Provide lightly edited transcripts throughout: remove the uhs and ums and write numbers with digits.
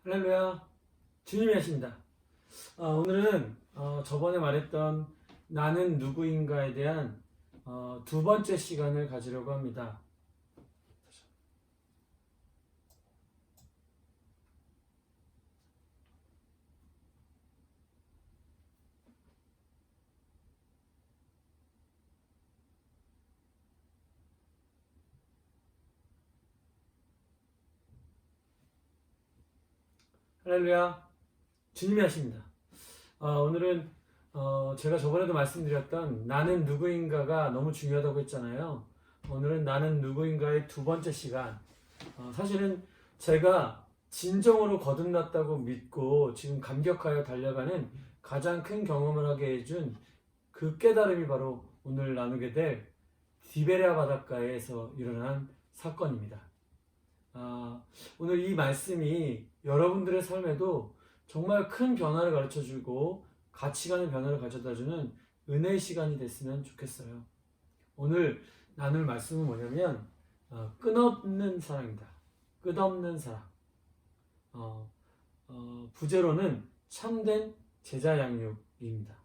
할렐루야, 주님이 하십니다. 오늘은 저번에 말했던 나는 누구인가에 대한 두 번째 시간을 가지려고 합니다. 할렐루야, 주님이 하십니다. 오늘은 제가 저번에도 말씀드렸던 나는 누구인가가 너무 중요하다고 했잖아요. 오늘은 나는 누구인가의 두 번째 시간. 사실은 제가 진정으로 거듭났다고 믿고 지금 감격하여 달려가는 가장 큰 경험을 하게 해준 그 깨달음이 바로 오늘 나누게 될 디베랴 바닷가에서 일어난 사건입니다. 오늘 이 말씀이 여러분들의 삶에도 정말 큰 변화를 가르쳐주고 가치관의 변화를 가져다주는 은혜의 시간이 됐으면 좋겠어요. 오늘 나눌 말씀은 뭐냐면 끝없는 사랑입니다. 끝없는 사랑. 부제로는 참된 제자 양육입니다.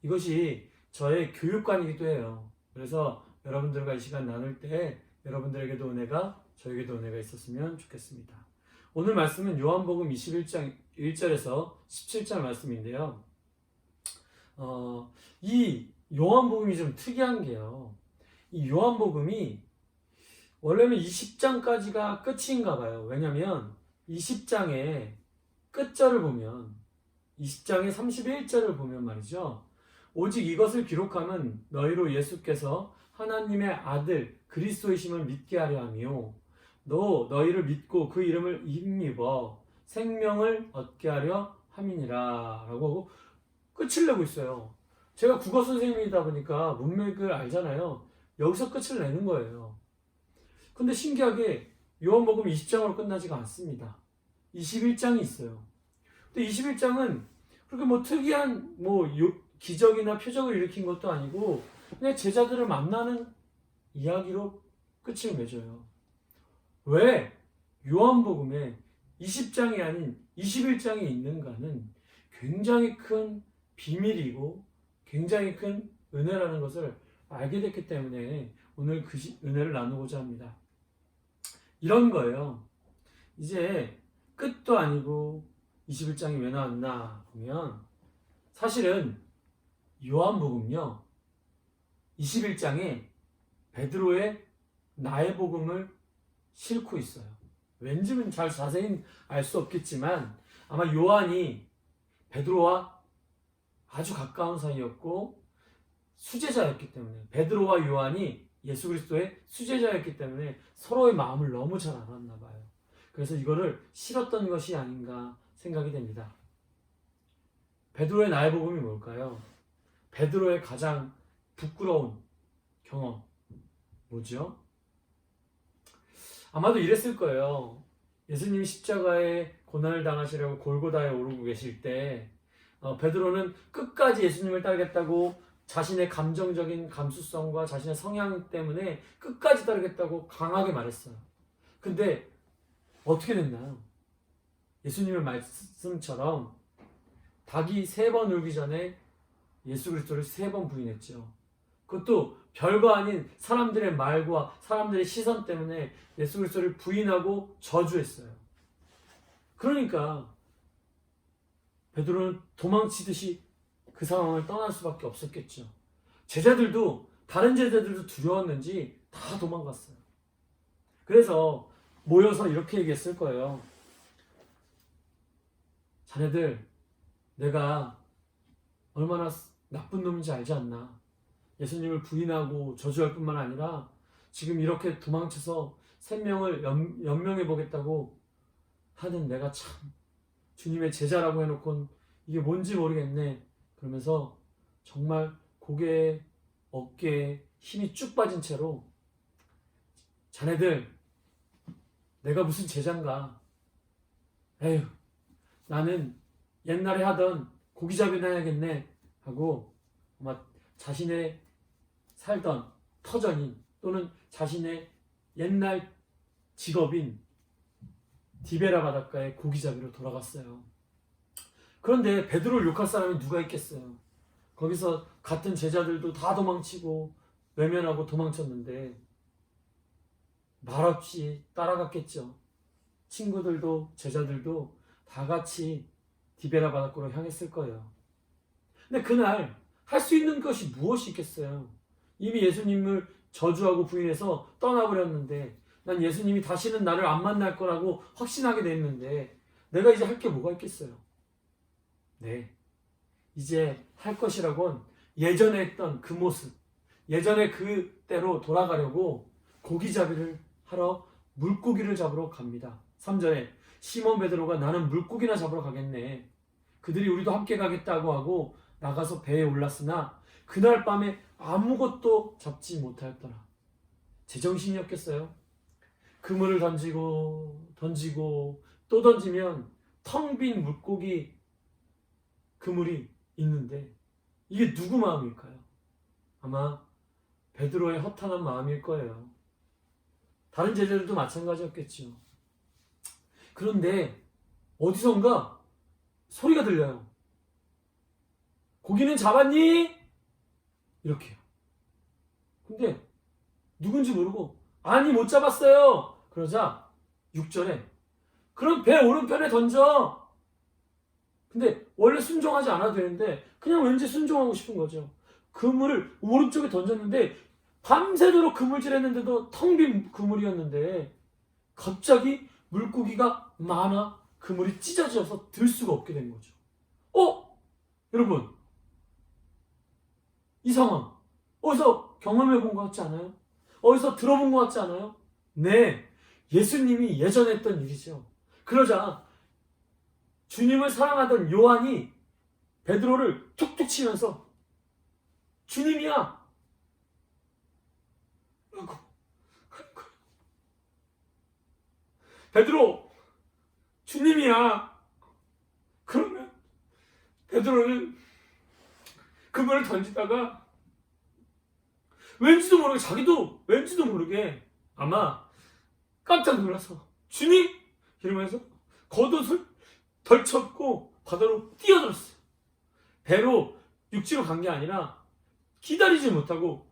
이것이 저의 교육관이기도 해요. 그래서 여러분들과 이 시간 나눌 때 여러분들에게도 은혜가 저에게도 은혜가 있었으면 좋겠습니다. 오늘 말씀은 요한복음 21장 1절에서 17절 말씀인데요. 이 요한복음이 좀 특이한 게요. 이 요한복음이 원래는 20장까지가 끝인가 봐요. 왜냐면 20장의 끝절을 보면 20장의 31절을 보면 말이죠. 오직 이것을 기록함은 너희로 예수께서 하나님의 아들 그리스도이심을 믿게 하려 함이요 너희를 믿고 그 이름을 힘입어 생명을 얻게 하려 함이니라 라고 하고 끝을 내고 있어요. 제가 국어 선생님이다 보니까 문맥을 알잖아요. 여기서 끝을 내는 거예요. 근데 신기하게 요한복음 20장으로 끝나지가 않습니다. 21장이 있어요. 근데 21장은 그렇게 특이한 기적이나 표적을 일으킨 것도 아니고 그냥 제자들을 만나는 이야기로 끝을 맺어요. 왜 요한복음에 20장이 아닌 21장이 있는가는 굉장히 큰 비밀이고 굉장히 큰 은혜라는 것을 알게 됐기 때문에 오늘 그 은혜를 나누고자 합니다. 이런 거예요. 이제 끝도 아니고 21장이 왜 나왔나 보면 사실은 요한복음요 21장에 베드로의 나의 복음을 싣고 있어요. 왠지는 잘 자세히 알 수 없겠지만 아마 요한이 베드로와 아주 가까운 사이였고 수제자였기 때문에 베드로와 요한이 예수 그리스도의 수제자였기 때문에 서로의 마음을 너무 잘 알았나 봐요. 그래서 이거를 실었던 것이 아닌가 생각이 됩니다. 베드로의 나의 복음이 뭘까요? 베드로의 가장 부끄러운 경험 뭐죠? 아마도 이랬을 거예요. 예수님이 십자가에 고난을 당하시려고 골고다에 오르고 계실 때 베드로는 끝까지 예수님을 따르겠다고 자신의 감정적인 감수성과 자신의 성향 때문에 끝까지 따르겠다고 강하게 말했어요. 근데 어떻게 됐나요? 예수님의 말씀처럼 닭이 3번 울기 전에 예수 그리스도를 3번 부인했죠. 그것도 별거 아닌 사람들의 말과 사람들의 시선 때문에 예수 그리스도를 부인하고 저주했어요. 그러니까 베드로는 도망치듯이 그 상황을 떠날 수밖에 없었겠죠. 다른 제자들도 두려웠는지 다 도망갔어요. 그래서 모여서 이렇게 얘기했을 거예요. 자네들 내가 얼마나 나쁜 놈인지 알지 않나? 예수님을 부인하고 저주할 뿐만 아니라 지금 이렇게 도망쳐서 생명을 연명해 보겠다고 하는 내가 참 주님의 제자라고 해놓고 이게 뭔지 모르겠네. 그러면서 정말 고개에 어깨에 힘이 쭉 빠진 채로 자네들 내가 무슨 제자인가? 에휴 나는 옛날에 하던 고기잡이나 해야겠네 하고 아마 자신의 살던 터전인 또는 자신의 옛날 직업인 디베라 바닷가에 고기 잡으러 돌아갔어요. 그런데 베드로를 욕할 사람이 누가 있겠어요? 거기서 같은 제자들도 다 도망치고 외면하고 도망쳤는데 말없이 따라갔겠죠. 친구들도 제자들도 다 같이 디베라 바닷가로 향했을 거예요. 근데 그날 할 수 있는 것이 무엇이 있겠어요? 이미 예수님을 저주하고 부인해서 떠나버렸는데 난 예수님이 다시는 나를 안 만날 거라고 확신하게 됐는데 내가 이제 할 게 뭐가 있겠어요? 네, 이제 할 것이라곤 예전에 했던 그 모습, 예전에 그때로 돌아가려고 고기잡이를 하러 물고기를 잡으러 갑니다. 3절에 시몬 베드로가 나는 물고기나 잡으러 가겠네. 그들이 우리도 함께 가겠다고 하고 나가서 배에 올랐으나 그날 밤에 아무것도 잡지 못하였더라. 제정신이었겠어요? 그물을 던지고 또 던지면 텅 빈 물고기 그물이 있는데 이게 누구 마음일까요? 아마 베드로의 허탄한 마음일 거예요. 다른 제자들도 마찬가지였겠죠. 그런데 어디선가 소리가 들려요. 고기는 잡았니? 이렇게요. 근데 누군지 모르고 아니 못 잡았어요. 그러자 6절에 그럼 배 오른편에 던져. 근데 원래 순종하지 않아도 되는데 그냥 왠지 순종하고 싶은 거죠. 그물을 오른쪽에 던졌는데 밤새도록 그물질했는데도 텅 빈 그물이었는데 갑자기 물고기가 많아 그물이 찢어져서 들 수가 없게 된 거죠. 여러분 이 상황 어디서 경험해 본 것 같지 않아요? 어디서 들어본 것 같지 않아요? 네, 예수님이 예전에 했던 일이죠. 그러자 주님을 사랑하던 요한이 베드로를 툭툭 치면서 주님이야 라고 하는 거예요. 베드로 주님이야. 그러면 베드로는 그물을 던지다가 왠지도 모르게 아마 깜짝 놀라서 주님! 이러면서 겉옷을 덜쳤고 바다로 뛰어들었어요. 배로 육지로 간 게 아니라 기다리지 못하고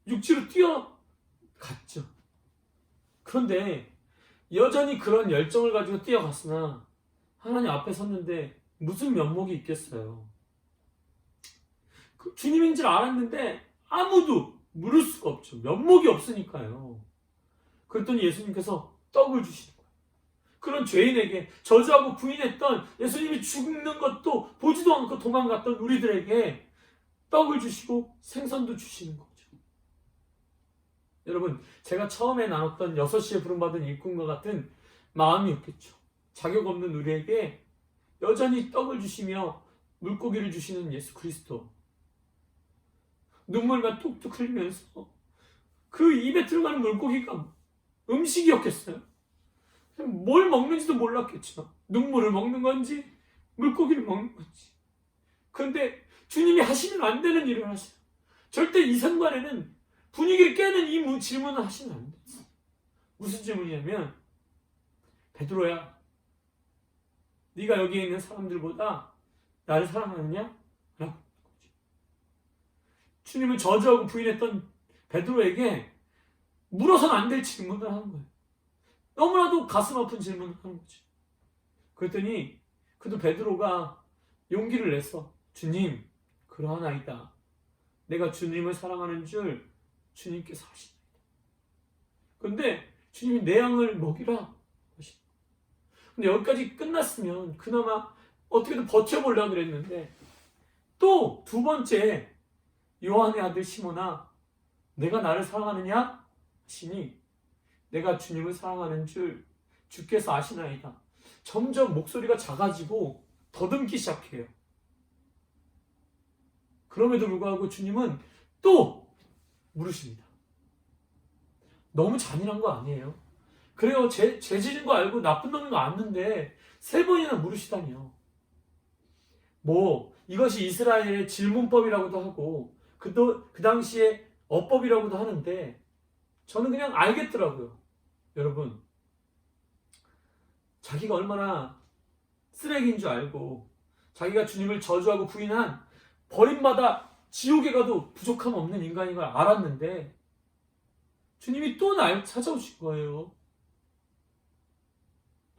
육지로 뛰어갔죠. 그런데 여전히 그런 열정을 가지고 뛰어갔으나 하나님 앞에 섰는데 무슨 면목이 있겠어요. 그 주님인 줄 알았는데 아무도 물을 수가 없죠. 면목이 없으니까요. 그랬더니 예수님께서 떡을 주시는 거예요. 그런 죄인에게 저주하고 부인했던 예수님이 죽는 것도 보지도 않고 도망갔던 우리들에게 떡을 주시고 생선도 주시는 거죠. 여러분, 제가 처음에 나눴던 6시에 부름받은 일꾼과 같은 마음이었겠죠. 자격 없는 우리에게 여전히 떡을 주시며 물고기를 주시는 예수 그리스도. 눈물만 뚝뚝 흘리면서 그 입에 들어가는 물고기가 음식이었겠어요? 뭘 먹는지도 몰랐겠죠. 눈물을 먹는 건지 물고기를 먹는 건지. 그런데 주님이 하시면 안 되는 일을 하세요. 절대 이 상관에는 분위기를 깨는 이 질문을 하시면 안 돼요. 무슨 질문이냐면 베드로야, 네가 여기에 있는 사람들보다 나를 사랑하느냐? 라고 거죠. 주님을 저주하고 부인했던 베드로에게 물어서는 안 될 질문을 하는 거예요. 너무나도 가슴 아픈 질문을 하는 거죠. 그랬더니 그래도 베드로가 용기를 내서 주님, 그러하나이다. 내가 주님을 사랑하는 줄 주님께서 하시나이다. 그런데 주님이 내 양을 먹이라 하시고. 근데 여기까지 끝났으면 그나마 어떻게든 버텨보려고 그랬는데 또 두 번째 요한의 아들 시몬아, 내가 나를 사랑하느냐? 하시니 내가 주님을 사랑하는 줄 주께서 아시나이다. 점점 목소리가 작아지고 더듬기 시작해요. 그럼에도 불구하고 주님은 또 물으십니다. 너무 잔인한 거 아니에요? 그래요, 죄 지은 거 알고 나쁜 놈인 거 아는데 3번이나 물으시다니요. 이것이 이스라엘의 질문법이라고도 하고 그 당시에 어법이라고도 하는데 저는 그냥 알겠더라고요. 여러분, 자기가 얼마나 쓰레기인 줄 알고 자기가 주님을 저주하고 부인한 버림받아 지옥에 가도 부족함 없는 인간인 걸 알았는데 주님이 또 날 찾아오신 거예요.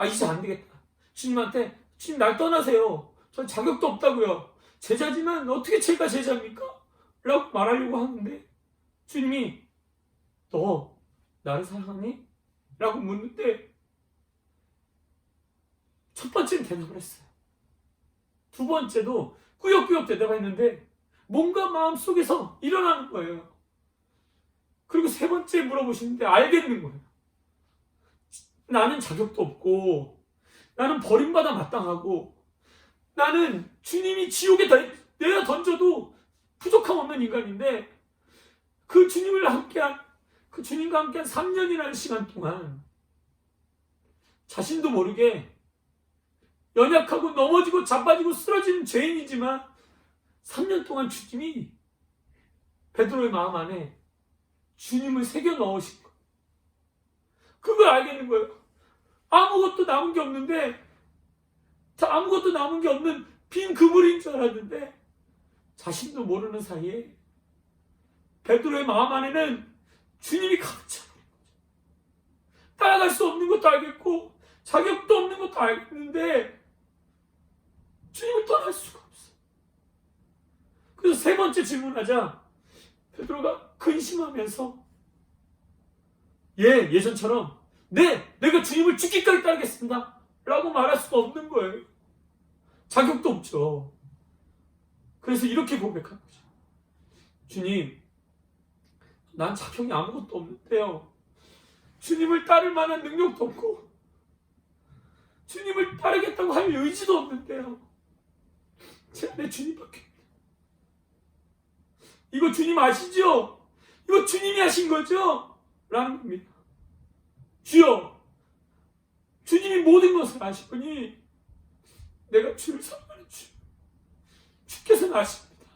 이제 안 되겠다. 주님한테 주님 날 떠나세요. 전 자격도 없다고요. 제자지만 어떻게 제가 제자입니까? 라고 말하려고 하는데 주님이 너 나를 사랑하니? 라고 묻는데 첫 번째는 대답을 했어요. 두 번째도 꾸역꾸역 대답했는데 뭔가 마음속에서 일어나는 거예요. 그리고 세 번째 물어보시는데 알겠는 거예요. 나는 자격도 없고 나는 버림받아 마땅하고 나는 주님이 지옥에 내가 던져도 부족함 없는 인간인데 그 주님과 함께한 3년이라는 시간 동안 자신도 모르게 연약하고 넘어지고 자빠지고 쓰러지는 죄인이지만 3년 동안 주님이 베드로의 마음 안에 주님을 새겨 넣으신 거예요. 그걸 알겠는 거예요. 아무것도 남은 게 없는데 아무것도 남은 게 없는 빈 그물인 줄 알았는데 자신도 모르는 사이에 베드로의 마음 안에는 주님이 가득 차버린 거죠. 따라갈 수 없는 것도 알겠고 자격도 없는 것도 알겠는데 주님을 떠날 수가 없어요. 그래서 세 번째 질문하자 베드로가 근심하면서 예전처럼 내가 주님을 죽기까지 따르겠습니다 라고 말할 수가 없는 거예요. 자격도 없죠. 그래서 이렇게 고백한 거죠. 주님, 난 자격이 아무것도 없는데요. 주님을 따를 만한 능력도 없고 주님을 따르겠다고 할 의지도 없는데요. 제 안에 주님밖에 없네요. 이거 주님 아시죠? 이거 주님이 하신 거죠? 라는 겁니다. 주여, 주님이 모든 것을 아시거니 내가 주를 사랑하는 주께서는 아십니다.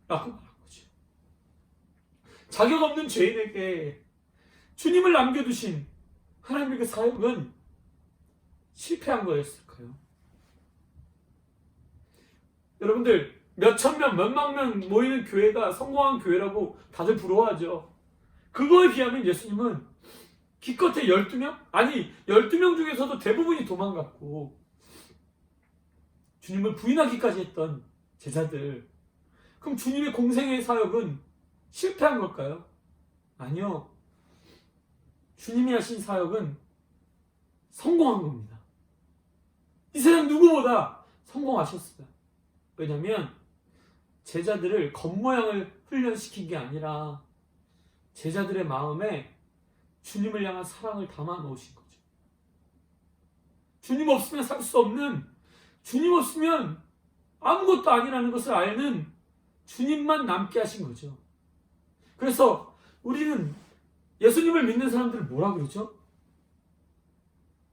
라고 말한 거죠. 자격 없는 죄인에게 주님을 남겨두신 하나님의 그 사역은 실패한 거였을까요? 여러분들 몇천 명, 몇만 명 모이는 교회가 성공한 교회라고 다들 부러워하죠. 그거에 비하면 예수님은 기껏해 12명? 아니 12명 중에서도 대부분이 도망갔고 주님을 부인하기까지 했던 제자들, 그럼 주님의 공생의 사역은 실패한 걸까요? 아니요. 주님이 하신 사역은 성공한 겁니다. 이 세상 누구보다 성공하셨어요. 왜냐하면 제자들을 겉모양을 훈련시킨 게 아니라 제자들의 마음에 주님을 향한 사랑을 담아 놓으신 거죠. 주님 없으면 살 수 없는, 주님 없으면 아무것도 아니라는 것을 아는 주님만 남게 하신 거죠. 그래서 우리는 예수님을 믿는 사람들을 뭐라 그러죠?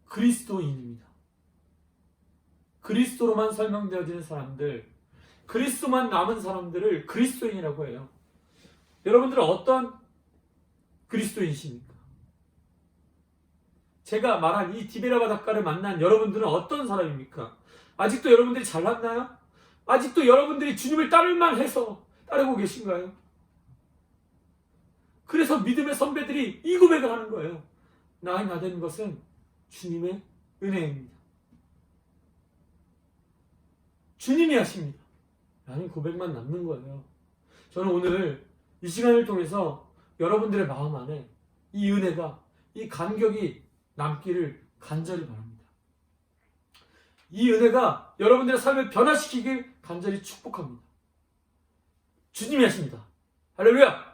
그리스도인입니다. 그리스도로만 설명되어지는 사람들, 그리스도만 남은 사람들을 그리스도인이라고 해요. 여러분들은 어떤 그리스도인이십니까? 제가 말한 이 디베라 바닷가를 만난 여러분들은 어떤 사람입니까? 아직도 여러분들이 잘났나요? 아직도 여러분들이 주님을 따를만 해서 따르고 계신가요? 그래서 믿음의 선배들이 이 고백을 하는 거예요. 나의 나 되는 것은 주님의 은혜입니다. 주님이 하십니다. 라는 고백만 남는 거예요. 저는 오늘 이 시간을 통해서 여러분들의 마음 안에 이 은혜가, 이 감격이 남기를 간절히 바랍니다. 이 은혜가 여러분들의 삶을 변화시키길 간절히 축복합니다. 주님이 하십니다. 할렐루야!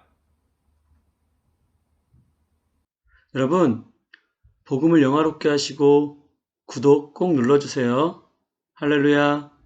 여러분, 복음을 영화롭게 하시고 구독 꼭 눌러주세요. 할렐루야!